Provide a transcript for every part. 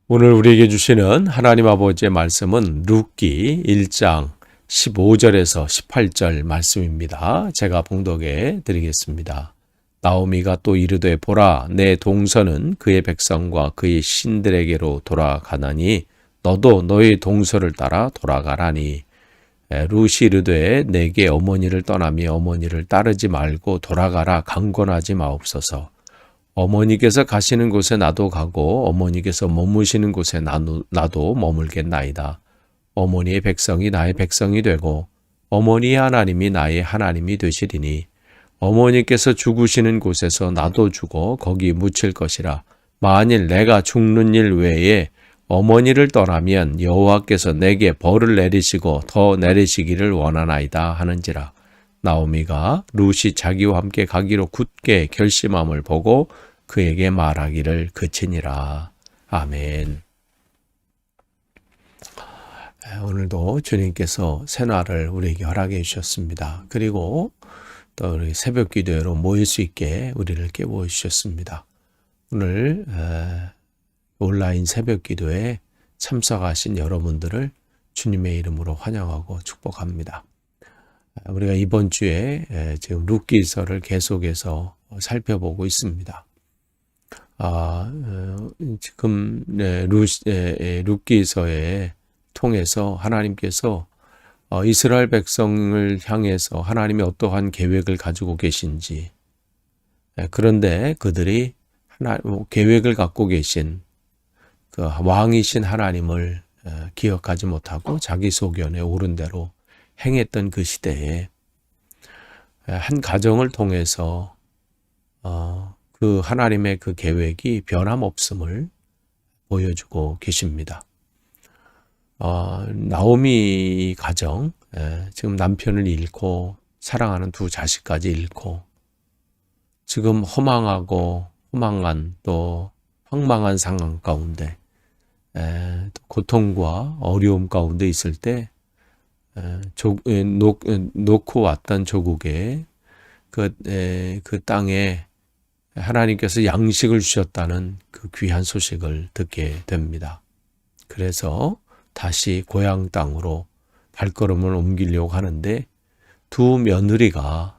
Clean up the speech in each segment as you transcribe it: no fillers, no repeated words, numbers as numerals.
오늘 우리에게 주시는 하나님 아버지의 말씀은 룻기 1장 15절에서 18절 말씀입니다. 제가 봉독해 드리겠습니다. 나오미가 또 이르되 보라 내 동서는 그의 백성과 그의 신들에게로 돌아가나니 너도 너의 동서를 따라 돌아가라니. 룻이 이르되 내게 어머니를 떠나며 어머니를 따르지 말고 돌아가라 강권하지 마옵소서. 어머니께서 가시는 곳에 나도 가고 어머니께서 머무시는 곳에 나도 머물겠나이다. 어머니의 백성이 나의 백성이 되고 어머니의 하나님이 나의 하나님이 되시리니 어머니께서 죽으시는 곳에서 나도 죽어 거기 묻힐 것이라. 만일 내가 죽는 일 외에 어머니를 떠나면 여호와께서 내게 벌을 내리시고 더 내리시기를 원하나이다 하는지라. 나오미가 룻이 자기와 함께 가기로 굳게 결심함을 보고 그에게 말하기를 그치니라. 아멘. 오늘도 주님께서 새날을 우리에게 허락해 주셨습니다. 그리고 또 우리 새벽 기도회로 모일 수 있게 우리를 깨워 주셨습니다. 오늘 온라인 새벽 기도에 참석하신 여러분들을 주님의 이름으로 환영하고 축복합니다. 우리가 이번 주에 지금 룻기서를 계속해서 살펴보고 있습니다. 지금 룻기서에 통해서 하나님께서 이스라엘 백성을 향해서 하나님이 어떠한 계획을 가지고 계신지, 그런데 그들이 계획을 갖고 계신 그 왕이신 하나님을 기억하지 못하고 자기 소견에 옳은 대로 행했던 그 시대에 한 가정을 통해서 그 하나님의 그 계획이 변함없음을 보여주고 계십니다. 나오미 가정, 지금 남편을 잃고 사랑하는 두 자식까지 잃고 지금 허망한 또 황망한 상황 가운데 고통과 어려움 가운데 있을 때 놓고 왔던 조국의 그 땅에 하나님께서 양식을 주셨다는 그 귀한 소식을 듣게 됩니다. 그래서 다시 고향 땅으로 발걸음을 옮기려고 하는데 두 며느리가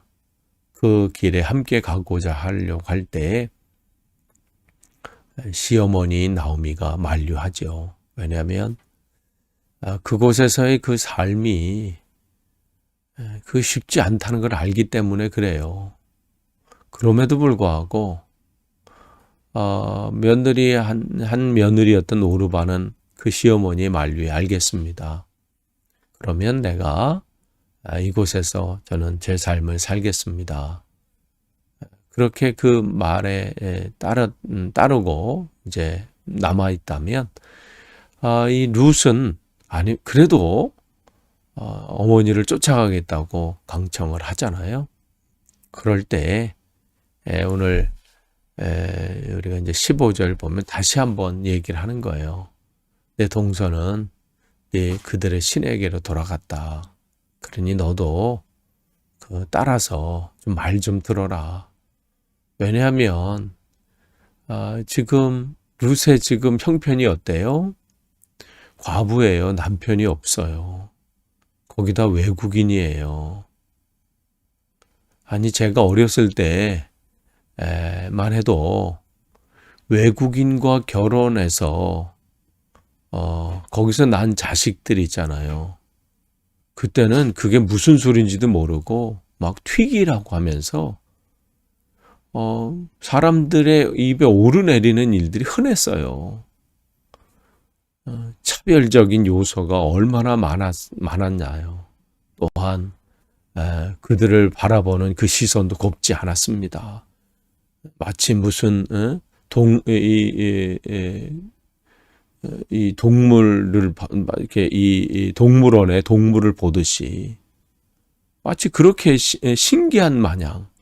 그 길에 함께 가고자 하려고 할 때 시어머니인 나오미가 만류하죠. 왜냐하면 그곳에서의 그 삶이 쉽지 않다는 걸 알기 때문에 그래요. 그럼에도 불구하고 며느리 한 며느리였던 오르바는 그 시어머니의 만류에 알겠습니다. 그러면 내가 이곳에서 저는 제 삶을 살겠습니다. 그렇게 그 말에 따르고 이제 남아있다면 이 룻은 그래도 어머니를 쫓아가겠다고 강청을 하잖아요. 그럴 때 오늘 우리가 이제 15절 보면 다시 한번 얘기를 하는 거예요. 내 동서는 그들의 신에게로 돌아갔다. 그러니 너도 따라서 좀 말 좀 들어라. 왜냐하면 지금 룻의 지금 형편이 어때요? 과부예요. 남편이 없어요. 거기다 외국인이에요. 아니 제가 어렸을 때만 해도 외국인과 결혼해서 거기서 난 자식들 있잖아요. 그때는 그게 무슨 소린지도 모르고 막 튀기라고 하면서 사람들의 입에 오르내리는 일들이 흔했어요. 차별적인 요소가 얼마나 많았냐요. 또한 그들을 바라보는 그 시선도 곱지 않았습니다. 마치 무슨 이 동물을 이렇게 이 동물원에 동물을 보듯이 마치 그렇게 신기한 마냥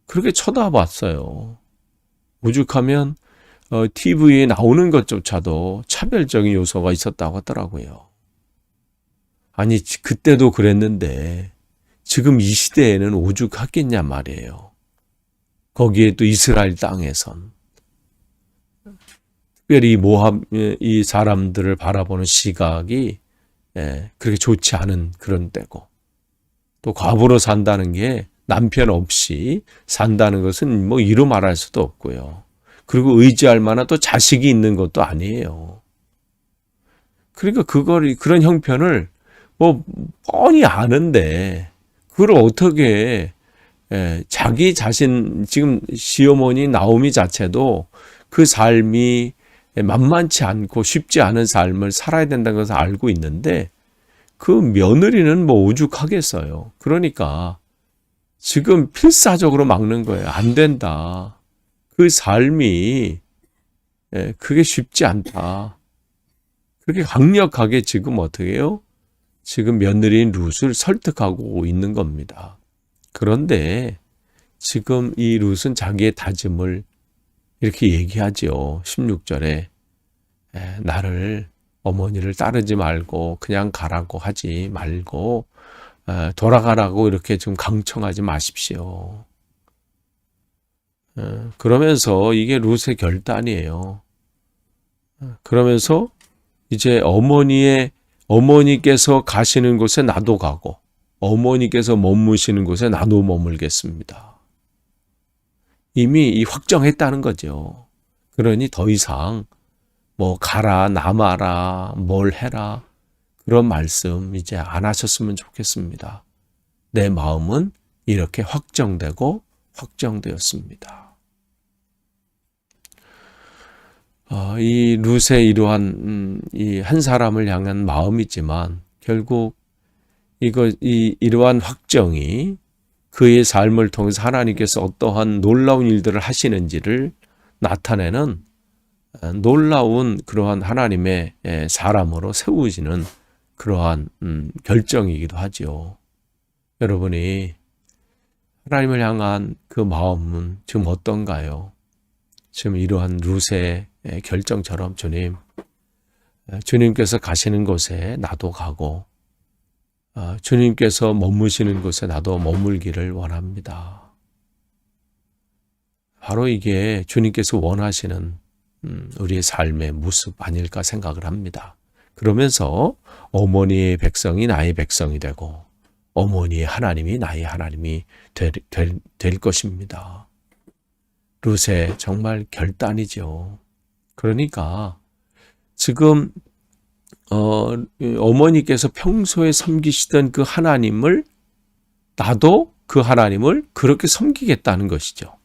그렇게 쳐다봤어요. 오죽하면 TV에 나오는 것조차도 차별적인 요소가 있었다고 하더라고요. 아니 그때도 그랬는데 지금 이 시대에는 오죽하겠냐 말이에요. 거기에 또 이스라엘 땅에선 특별히 모압 이 사람들을 바라보는 시각이 그렇게 좋지 않은 그런 때고, 또 과부로 산다는 게 남편 없이 산다는 것은 뭐 이루 말할 수도 없고요. 그리고 의지할 만한 또 자식이 있는 것도 아니에요. 그러니까 그런 형편을 뭐 뻔히 아는데 그걸 어떻게 자기 자신, 지금 시어머니 나오미 자체도 그 삶이 만만치 않고 쉽지 않은 삶을 살아야 된다는 것을 알고 있는데 그 며느리는 뭐 오죽하겠어요. 그러니까 지금 필사적으로 막는 거예요. 안 된다. 그 삶이 그게 쉽지 않다. 그렇게 강력하게 지금 어떻게 해요? 지금 며느리인 룻을 설득하고 있는 겁니다. 그런데 지금 이 룻은 자기의 다짐을 이렇게 얘기하죠. 16절에 나를, 어머니를 따르지 말고 그냥 가라고 하지 말고 돌아가라고 이렇게 좀 강청하지 마십시오. 그러면서 이게 룻의 결단이에요. 그러면서 이제 어머니께서 가시는 곳에 나도 가고 어머니께서 머무시는 곳에 나도 머물겠습니다. 이미 확정했다는 거죠. 그러니 더 이상 뭐 가라, 남아라, 뭘 해라 그런 말씀 이제 안 하셨으면 좋겠습니다. 내 마음은 이렇게 확정되었습니다. 이 룻의 이러한 이 한 사람을 향한 마음이지만 결국 이러한 확정이 그의 삶을 통해서 하나님께서 어떠한 놀라운 일들을 하시는지를 나타내는 놀라운 그러한 하나님의 사람으로 세우시는 그러한 결정이기도 하죠. 여러분이 하나님을 향한 그 마음은 지금 어떤가요? 지금 이러한 룻의 결정처럼 주님께서 가시는 곳에 나도 가고 주님께서 머무시는 곳에 나도 머물기를 원합니다. 바로 이게 주님께서 원하시는 우리의 삶의 모습 아닐까 생각을 합니다. 그러면서 어머니의 백성이 나의 백성이 되고 어머니의 하나님이 나의 하나님이 될 것입니다. 룻의 정말 결단이죠. 그러니까 지금 어머니께서 평소에 섬기시던 그 하나님을 나도 그 하나님을 그렇게 섬기겠다는 것이죠.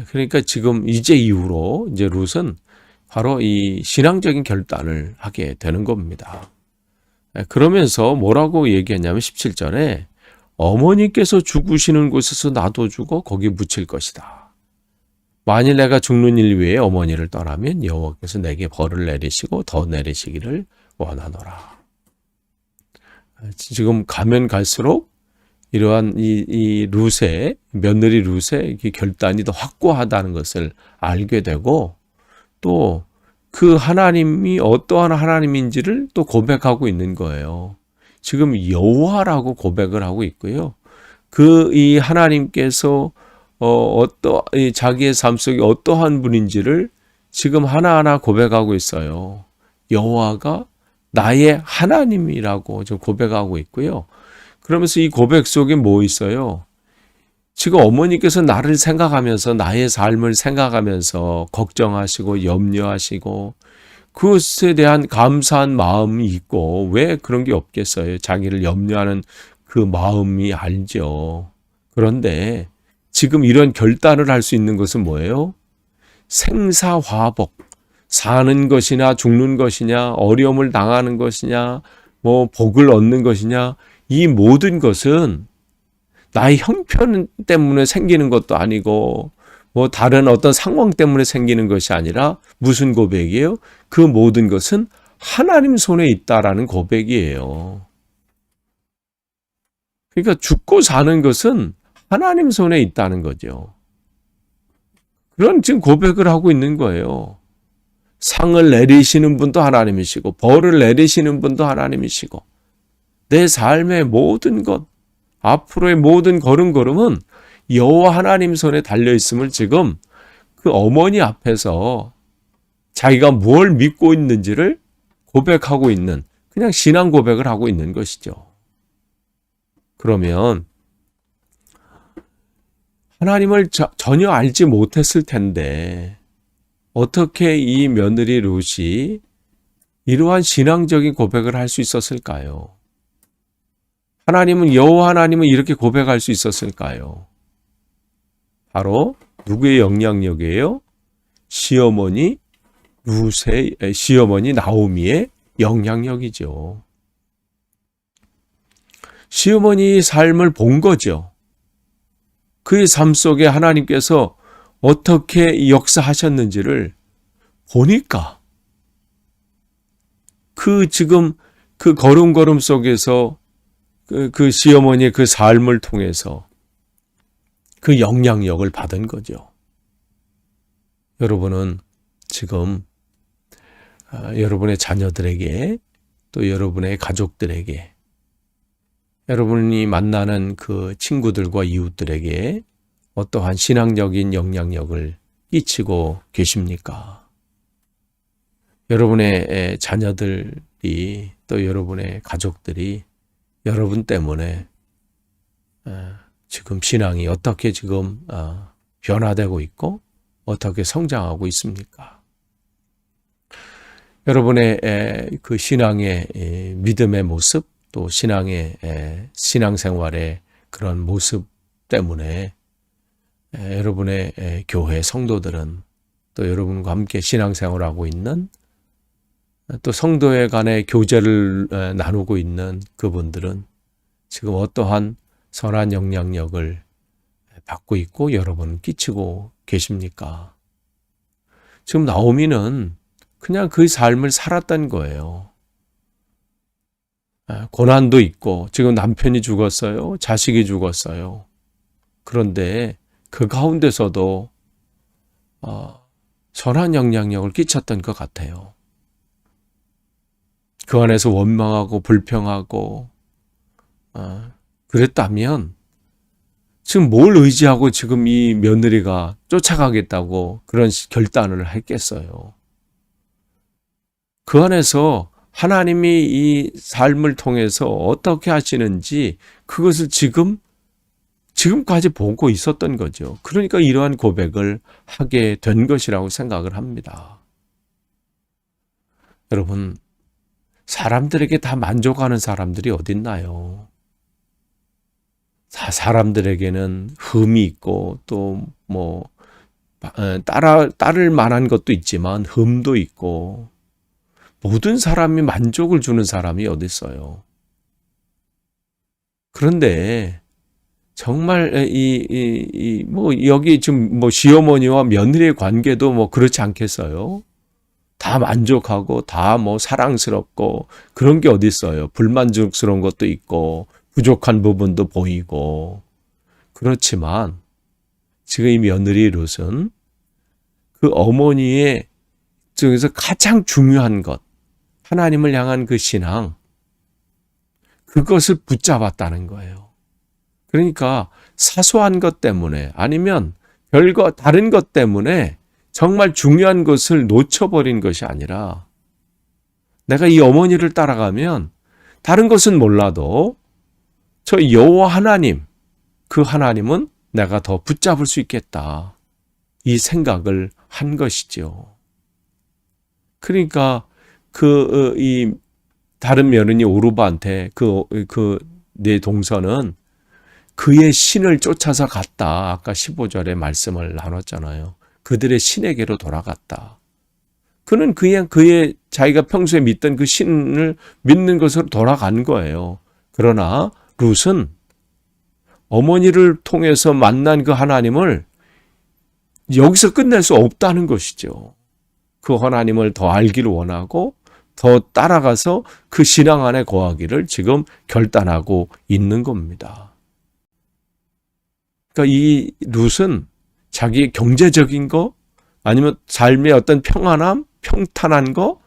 그러니까 지금 이제 이후로 이제 룻은 바로 이 신앙적인 결단을 하게 되는 겁니다. 그러면서 뭐라고 얘기했냐면 17절에 어머니께서 죽으시는 곳에서 나도 죽어 거기 묻힐 것이다. 만일 내가 죽는 일 위에 어머니를 떠나면 여호와께서 내게 벌을 내리시고 더 내리시기를 원하노라. 지금 가면 갈수록 이러한 이 룻의 며느리 룻의 결단이 더 확고하다는 것을 알게 되고 또 그 하나님이 어떠한 하나님인지를 또 고백하고 있는 거예요. 지금 여호와라고 고백을 하고 있고요. 이 하나님께서 자기의 삶 속에 어떠한 분인지를 지금 하나하나 고백하고 있어요. 여호와가 나의 하나님이라고 좀 고백하고 있고요. 그러면서 이 고백 속에 뭐 있어요? 지금 어머니께서 나를 생각하면서 나의 삶을 생각하면서 걱정하시고 염려하시고 그것에 대한 감사한 마음이 있고 왜 그런 게 없겠어요? 자기를 염려하는 그 마음이 알죠. 그런데 지금 이런 결단을 할 수 있는 것은 뭐예요? 생사화복, 사는 것이나 죽는 것이냐, 어려움을 당하는 것이냐, 뭐 복을 얻는 것이냐, 이 모든 것은 나의 형편 때문에 생기는 것도 아니고 뭐 다른 어떤 상황 때문에 생기는 것이 아니라 무슨 고백이에요? 그 모든 것은 하나님 손에 있다라는 고백이에요. 그러니까 죽고 사는 것은 하나님 손에 있다는 거죠. 그런 지금 고백을 하고 있는 거예요. 상을 내리시는 분도 하나님이시고 벌을 내리시는 분도 하나님이시고 내 삶의 모든 것, 앞으로의 모든 걸음걸음은 여호와 하나님 손에 달려있음을 지금 그 어머니 앞에서 자기가 뭘 믿고 있는지를 고백하고 있는, 그냥 신앙 고백을 하고 있는 것이죠. 그러면 하나님을 전혀 알지 못했을 텐데 어떻게 이 며느리 룻이 이러한 신앙적인 고백을 할 수 있었을까요? 여호와 하나님은 이렇게 고백할 수 있었을까요? 바로 누구의 영향력이에요? 시어머니 나오미의 영향력이죠. 시어머니의 삶을 본 거죠. 그의 삶 속에 하나님께서 어떻게 역사하셨는지를 보니까 지금 그 걸음걸음 속에서 그 시어머니의 그 삶을 통해서 그 영향력을 받은 거죠. 여러분은 지금 여러분의 자녀들에게 또 여러분의 가족들에게 여러분이 만나는 그 친구들과 이웃들에게 어떠한 신앙적인 영향력을 끼치고 계십니까? 여러분의 자녀들이 또 여러분의 가족들이 여러분 때문에 지금 신앙이 어떻게 지금 변화되고 있고 어떻게 성장하고 있습니까? 여러분의 그 신앙의 믿음의 모습 또 신앙생활의 그런 모습 때문에 여러분의 교회 성도들은 또 여러분과 함께 신앙생활하고 있는 또 성도에 간의 교제를 나누고 있는 그분들은 지금 어떠한 선한 영향력을 받고 있고 여러분은 끼치고 계십니까? 지금 나오미는 그냥 그 삶을 살았던 거예요. 고난도 있고 지금 남편이 죽었어요. 자식이 죽었어요. 그런데 그 가운데서도 선한 영향력을 끼쳤던 것 같아요. 그 안에서 원망하고 불평하고 그랬다면 지금 뭘 의지하고 지금 이 며느리가 쫓아가겠다고 그런 결단을 했겠어요. 그 안에서 하나님이 이 삶을 통해서 어떻게 하시는지 그것을 지금까지 보고 있었던 거죠. 그러니까 이러한 고백을 하게 된 것이라고 생각을 합니다. 여러분, 사람들에게 다 만족하는 사람들이 어딨나요? 사람들에게는 흠이 있고 또 따를 만한 것도 있지만 흠도 있고 모든 사람이 만족을 주는 사람이 어디 있어요? 그런데 정말 여기 지금 시어머니와 며느리의 관계도 그렇지 않겠어요? 다 만족하고 다 사랑스럽고 그런 게 어디 있어요? 불만족스러운 것도 있고 부족한 부분도 보이고 그렇지만 지금 이 며느리 룻은 그 어머니의 중에서 가장 중요한 것 하나님을 향한 그 신앙 그것을 붙잡았다는 거예요. 그러니까 사소한 것 때문에 아니면 다른 것 때문에 정말 중요한 것을 놓쳐버린 것이 아니라 내가 이 어머니를 따라가면 다른 것은 몰라도 저 여호와 하나님, 그 하나님은 내가 더 붙잡을 수 있겠다. 이 생각을 한 것이죠. 그러니까 이 다른 며느리 오르바한테 내 동서는 그의 신을 쫓아서 갔다. 아까 15절에 말씀을 나눴잖아요. 그들의 신에게로 돌아갔다. 그는 그의 자기가 평소에 믿던 그 신을 믿는 것으로 돌아간 거예요. 그러나 룻은 어머니를 통해서 만난 그 하나님을 여기서 끝낼 수 없다는 것이죠. 그 하나님을 더 알기를 원하고 더 따라가서 그 신앙 안에 거하기를 지금 결단하고 있는 겁니다. 그러니까 이 룻은 자기의 경제적인 거 아니면 삶의 어떤 평안함, 평탄한 거,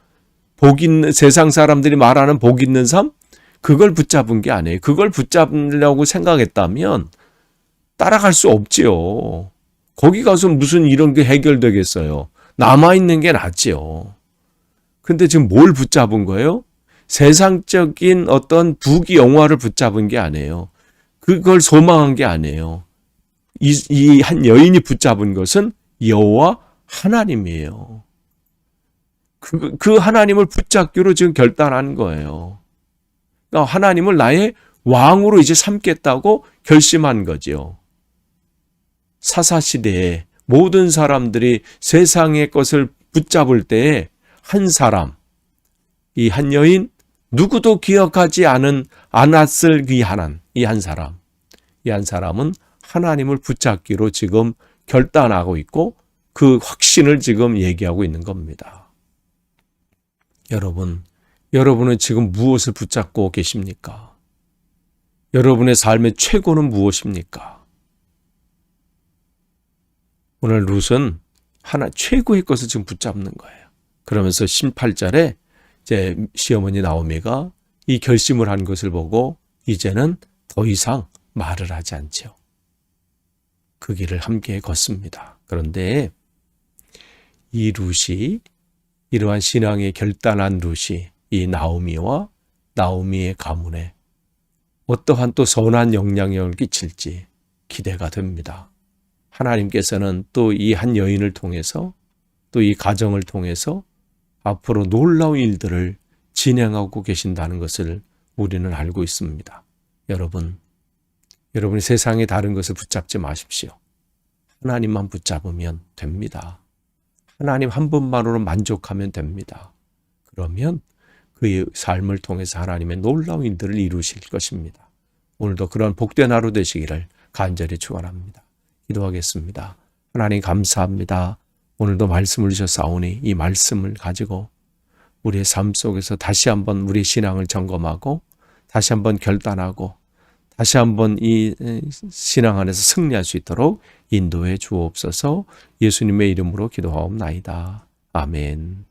세상 사람들이 말하는 복 있는 삶 그걸 붙잡은 게 아니에요. 그걸 붙잡으려고 생각했다면 따라갈 수 없지요. 거기 가서 무슨 이런 게 해결되겠어요. 남아있는 게 낫지요. 근데 지금 뭘 붙잡은 거예요? 세상적인 어떤 부귀 영화를 붙잡은 게 아니에요. 그걸 소망한 게 아니에요. 이 한 여인이 붙잡은 것은 여호와 하나님이에요. 그 하나님을 붙잡기로 지금 결단한 거예요. 그러니까 하나님을 나의 왕으로 이제 삼겠다고 결심한 거지요. 사사시대에 모든 사람들이 세상의 것을 붙잡을 때에 한 사람, 이 한 여인, 누구도 기억하지 않았을 이 한 사람, 이 한 사람은 하나님을 붙잡기로 지금 결단하고 있고 그 확신을 지금 얘기하고 있는 겁니다. 여러분은 지금 무엇을 붙잡고 계십니까? 여러분의 삶의 최고는 무엇입니까? 오늘 룻은 하나 최고의 것을 지금 붙잡는 거예요. 그러면서 18절에 이제 시어머니 나오미가 이 결심을 한 것을 보고 이제는 더 이상 말을 하지 않죠. 그 길을 함께 걷습니다. 그런데 이 룻이 이러한 신앙에 결단한 룻이 이 나오미와 나오미의 가문에 어떠한 또 선한 영향력을 끼칠지 기대가 됩니다. 하나님께서는 또 이 한 여인을 통해서 또 이 가정을 통해서 앞으로 놀라운 일들을 진행하고 계신다는 것을 우리는 알고 있습니다. 여러분이 세상의 다른 것을 붙잡지 마십시오. 하나님만 붙잡으면 됩니다. 하나님 한 분만으로 만족하면 됩니다. 그러면 그의 삶을 통해서 하나님의 놀라운 일들을 이루실 것입니다. 오늘도 그런 복된 하루 되시기를 간절히 축원합니다. 기도하겠습니다. 하나님 감사합니다. 오늘도 말씀을 주셨사오니 이 말씀을 가지고 우리의 삶 속에서 다시 한번 우리의 신앙을 점검하고 다시 한번 결단하고 다시 한번 이 신앙 안에서 승리할 수 있도록 인도해 주옵소서. 예수님의 이름으로 기도하옵나이다. 아멘.